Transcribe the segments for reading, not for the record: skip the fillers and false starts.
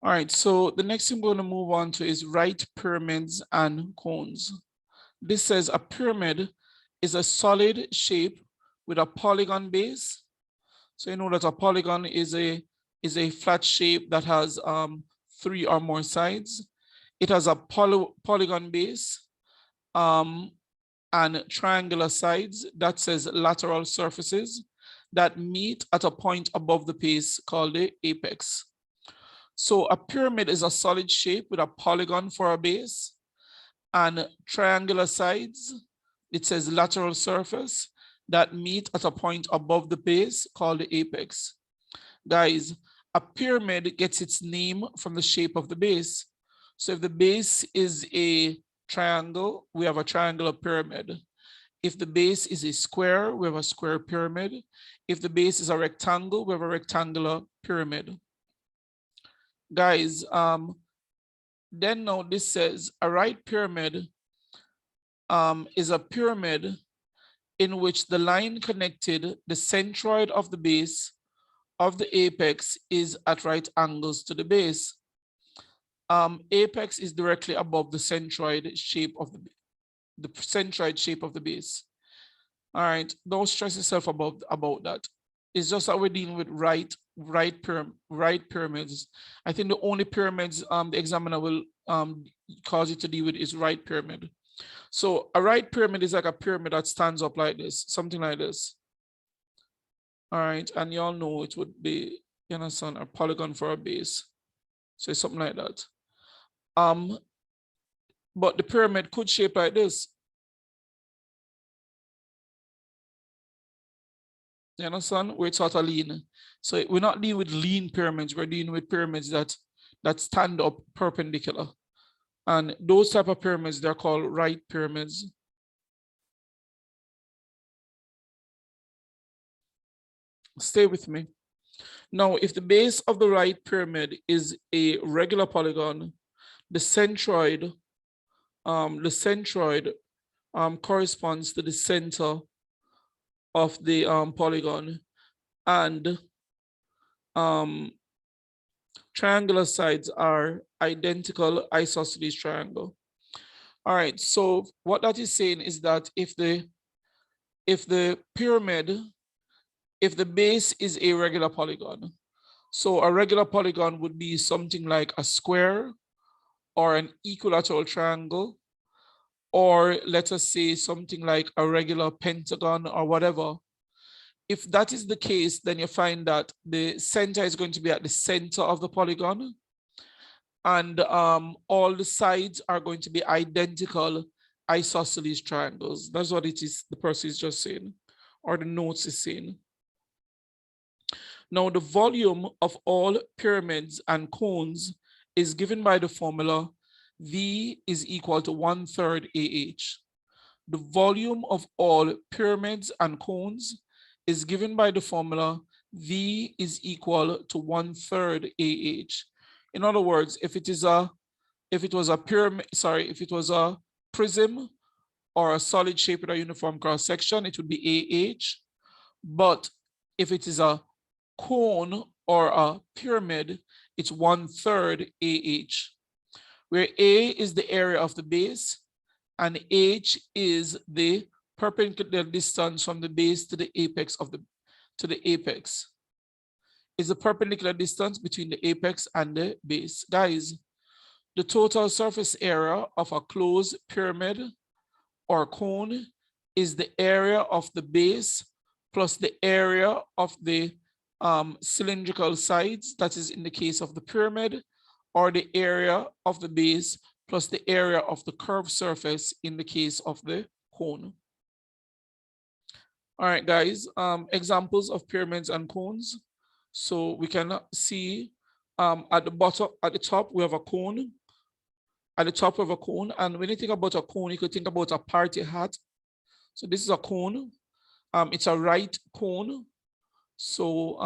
All right, so the next thing we're going to move on to is right pyramids and cones. This says a pyramid is a solid shape with a polygon base. So you know that a polygon is a flat shape that has 3 or more sides. It has a polygon base and triangular sides, that says lateral surfaces, that meet at a point above the base called the apex. So a pyramid is a solid shape with a polygon for a base and triangular sides. It says lateral surface that meet at a point above the base called the apex. Guys, a pyramid gets its name from the shape of the base. So if the base is a triangle, we have a triangular pyramid. If the base is a square, we have a square pyramid. If the base is a rectangle, we have a rectangular pyramid. Guys, then now this says a right pyramid is a pyramid in which the line connected the centroid of the base of the apex is at right angles to the base. Apex is directly above the centroid shape of the centroid shape of the base. All right, don't stress yourself about that. It's just that we're dealing with right pyramids. I think the only pyramids the examiner will cause you to deal with is right pyramid. So a right pyramid is like a pyramid that stands up like this, something like this. All right, and you all know it would be, you understand, a polygon for a base. So it's something like that. But the pyramid could shape like this. You understand? Where it's sort of lean. So we're not dealing with lean pyramids, we're dealing with pyramids that stand up perpendicular. And those type of pyramids, they're called right pyramids. Stay with me. Now, if the base of the right pyramid is a regular polygon, the centroid corresponds to the center of the polygon, and triangular sides are identical isosceles triangle. All right, so what that is saying is that if the base is a regular polygon, so a regular polygon would be something like a square or an equilateral triangle, or let us say something like a regular pentagon or whatever. If that is the case, then you find that the center is going to be at the center of the polygon, and all the sides are going to be identical isosceles triangles. That's what it is, the person is just saying, or the notes is saying. Now, the volume of all pyramids and cones is given by the formula V is equal to 1/3 AH. The volume of all pyramids and cones is given by the formula V is equal to 1/3 AH. In other words, if it was a prism or a solid shape with a uniform cross section, it would be AH. But if it is a cone or a pyramid, it's 1/3 AH, where A is the area of the base and H is the perpendicular distance from the base to the apex apex. Is the perpendicular distance between the apex and the base. Guys, the total surface area of a closed pyramid or cone is the area of the base plus the area of the cylindrical sides, that is in the case of the pyramid, or the area of the base plus the area of the curved surface in the case of the cone. All right, guys, examples of pyramids and cones. So we can see at the top, we have a cone. At the top of a cone, and when you think about a cone, you could think about a party hat. So this is a cone. It's a right cone. So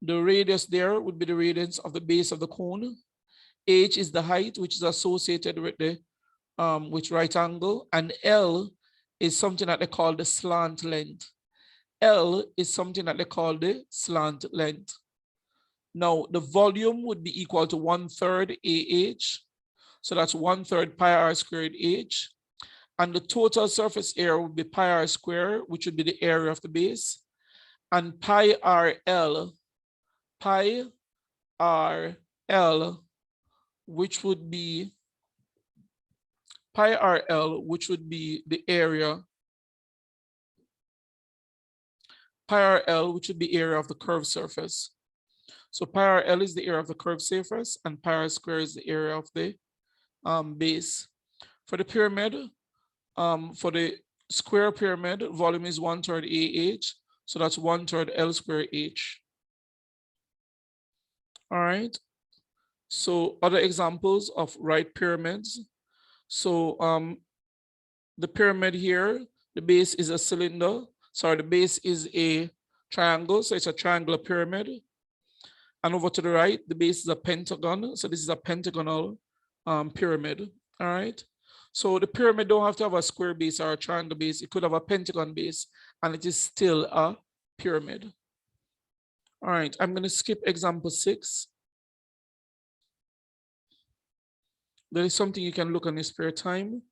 the radius there would be the radius of the base of the cone. H is the height, which is associated with the right angle, and L is something that they call the slant length. L is something that they call the slant length. Now, the volume would be equal to 1/3 AH. So that's 1/3 pi r squared H. And the total surface area would be pi r squared, which would be the area of the base. And pi RL, which would be the area, which would be area of the curved surface. So pi RL is the area of the curved surface, and pi r squared is the area of the base. For the pyramid, for the square pyramid, volume is 1/3 AH, so that's 1/3 L squared H. All right. So other examples of right pyramids. So the pyramid here, the base is a cylinder. Sorry, the base is a triangle, so it's a triangular pyramid. And over to the right, the base is a pentagon, so this is a pentagonal pyramid. All right. So the pyramid don't have to have a square base or a triangle base. It could have a pentagon base, and it is still a pyramid. All right, I'm going to skip example 6. There is something you can look on in spare time,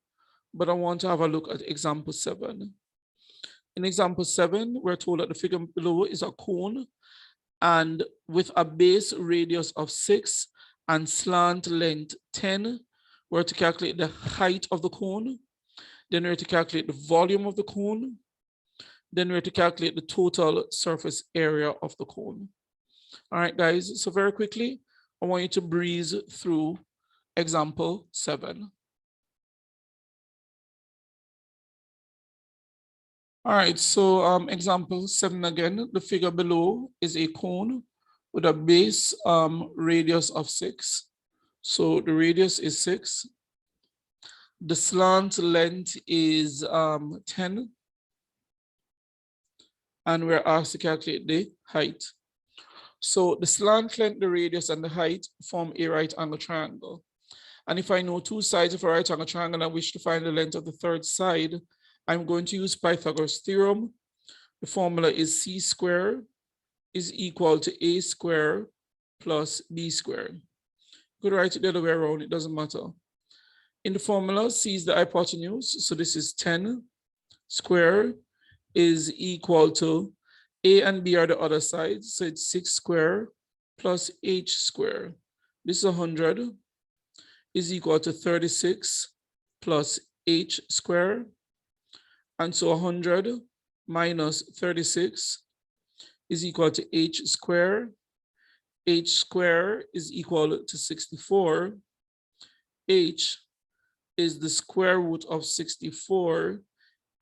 but I want to have a look at example 7. In example 7, we're told that the figure below is a cone and with a base radius of 6 and slant length 10. We're to calculate the height of the cone. Then we're to calculate the volume of the cone. Then we're to calculate the total surface area of the cone. All right, guys, so very quickly, I want you to breeze through example 7. All right, so example 7 again, the figure below is a cone with a base radius of 6. So the radius is 6. The slant length is 10. And we're asked to calculate the height. So the slant length, the radius, and the height form a right angle triangle. And if I know two sides of a right angle triangle and I wish to find the length of the third side, I'm going to use Pythagoras Theorem. The formula is c squared is equal to a squared plus b squared. You could write it the other way around, it doesn't matter. In the formula, c is the hypotenuse, so this is 10 squared is equal to a and b are the other sides, so it's 6 squared plus h squared. This is 100 is equal to 36 plus h squared. And so 100 minus 36 is equal to h squared. H squared is equal to 64. H is the square root of 64.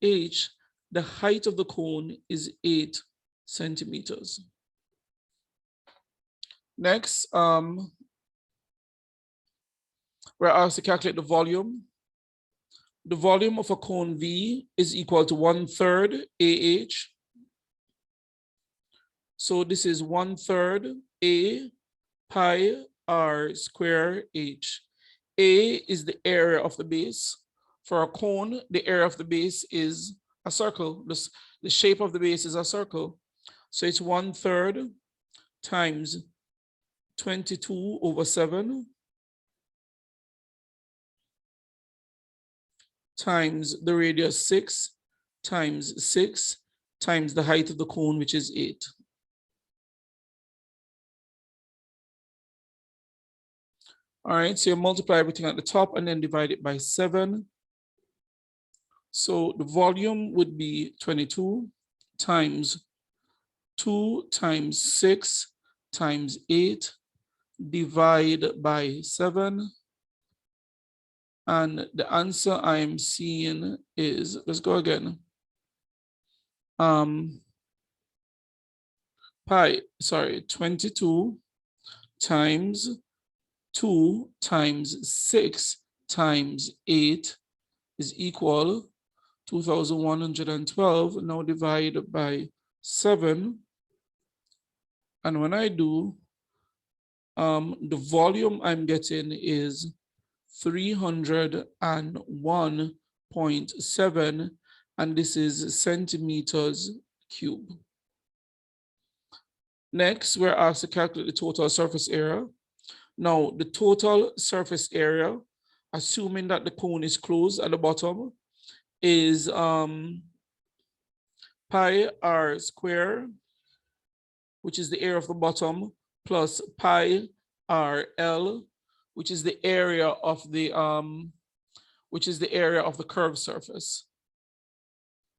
H, the height of the cone is 8 centimeters. Next, we're asked to calculate the volume. The volume of a cone V is equal to 1/3 AH. So this is 1/3 A pi r squared H. A is the area of the base. For a cone, the area of the base is a circle. The shape of the base is a circle. So it's 1/3 times 22/7 times the radius 6 times 6 times the height of the cone, which is 8. All right, so you multiply everything at the top and then divide it by 7. So the volume would be 22 times 2 times 6 times 8 divide by 7. And the answer I'm seeing is, let's go again. 22 times 2 times 6 times 8 is equal 2,112. Now divide by 7. And when I do, the volume I'm getting is 301.7, and this is centimeters cube. Next, we're asked to calculate the total surface area. Now, the total surface area, assuming that the cone is closed at the bottom, is pi r square, which is the area of the bottom, plus pi r L, which is the area of the curved surface.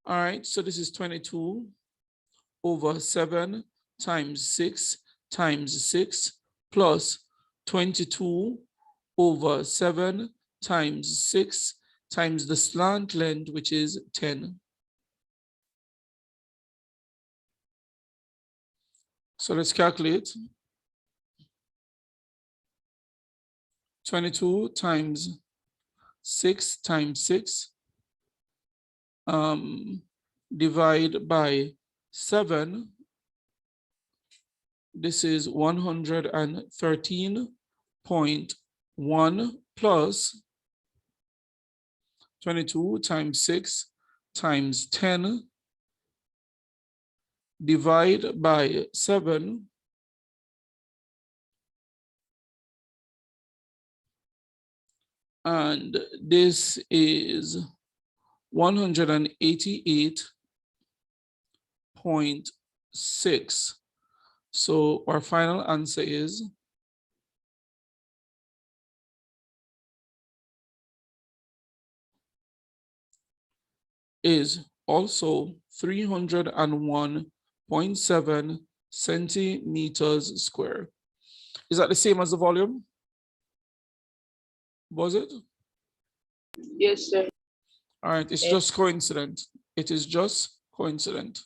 All right, so this is 22 over 7 times 6 times 6 plus 22 over 7 times 6 times the slant length, which is 10. So let's calculate. 22 times 6 times 6 divide by 7. This is 113.1 plus 22 times 6 times 10 divide by 7. And this is 188.6. So our final answer is also 301.7 centimeters square. Is that the same as the volume? Was it? Yes, sir. All right, it's just coincident. It is just coincident.